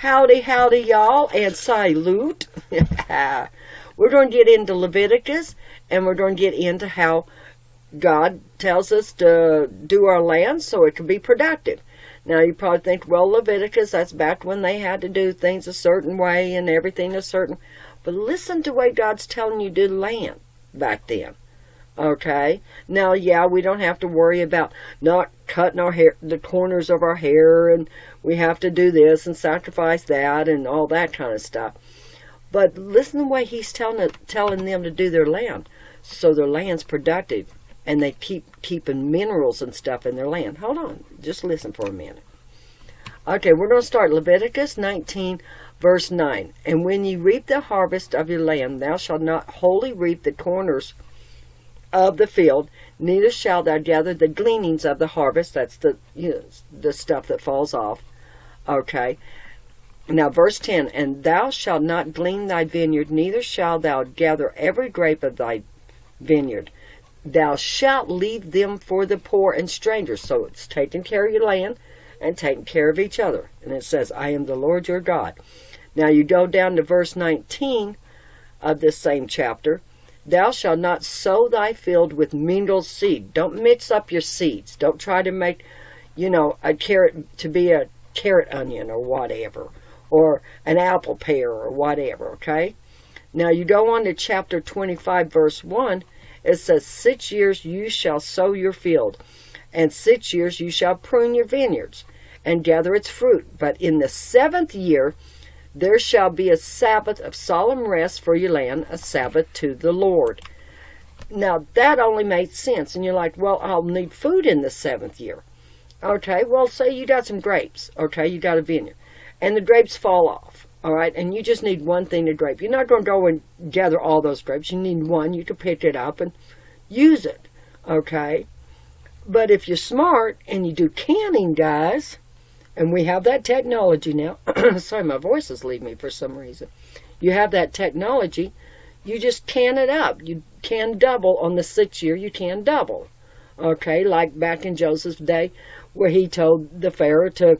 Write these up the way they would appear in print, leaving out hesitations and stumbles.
Howdy, howdy, y'all, and salute. We're going to get into Leviticus, and we're going to get into how God tells us to do our land so it can be productive. Now, you probably think, well, Leviticus, that's back when they had to do things a certain way and everything a certain... But listen to the way God's telling you to do land back then. Okay? Now, yeah, we don't have to worry about not cutting our hair, the corners of our hair, and we have to do this and sacrifice that and all that kind of stuff. But listen to the way he's telling them to do their land, so their land's productive, and they keeping minerals and stuff in their land. Hold on, just listen for a minute. Okay, we're going to start Leviticus 19, verse 9. And when ye reap the harvest of your land, thou shalt not wholly reap the corners of the field, neither shalt thou gather the gleanings of the harvest. That's the stuff that falls off. Okay. Now verse 10, and thou shalt not glean thy vineyard, neither shalt thou gather every grape of thy vineyard. Thou shalt leave them for the poor and strangers. So it's taking care of your land and taking care of each other. And it says, I am the Lord your God. Now you go down to verse 19 of this same chapter. Thou shalt not sow thy field with mingled seed. Don't mix up your seeds. Don't try to make, a carrot to be a carrot onion or whatever, or an apple pear or whatever, okay? Now you go on to chapter 25, verse 1. It says, 6 years you shall sow your field, and 6 years you shall prune your vineyards, and gather its fruit. But in the 7th year there shall be a Sabbath of solemn rest for your land, a Sabbath to the Lord. Now, that only makes sense. And you're like, well, I'll need food in the 7th year. Okay, well, say you got some grapes. Okay, you got a vineyard. And the grapes fall off. All right, and you just need one thing to grape. You're not going to go and gather all those grapes. You need one. You can pick it up and use it. Okay? But if you're smart and you do canning, guys... And we have that technology now. Sorry, my voice is leaving me for some reason. You have that technology. You just can it up. You can double on the 6th year. You can double. Okay, like back in Joseph's day where he told the Pharaoh to,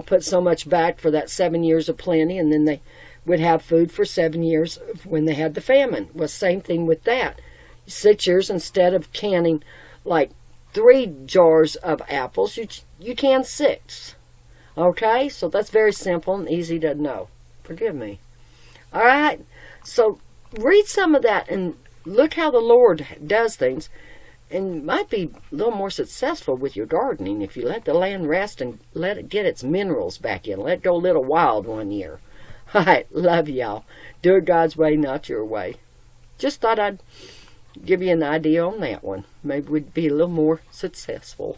put so much back for that 7 years of plenty, and then they would have food for 7 years when they had the famine. Well, same thing with that. 6 years, instead of canning like 3 jars of apples, you can 6. Okay, so that's very simple and easy to know. Forgive me. All right, so read some of that and look how the Lord does things. And you might be a little more successful with your gardening if you let the land rest and let it get its minerals back in. Let it go a little wild one year. All right, love y'all. Do it God's way, not your way. Just thought I'd give you an idea on that one. Maybe we'd be a little more successful.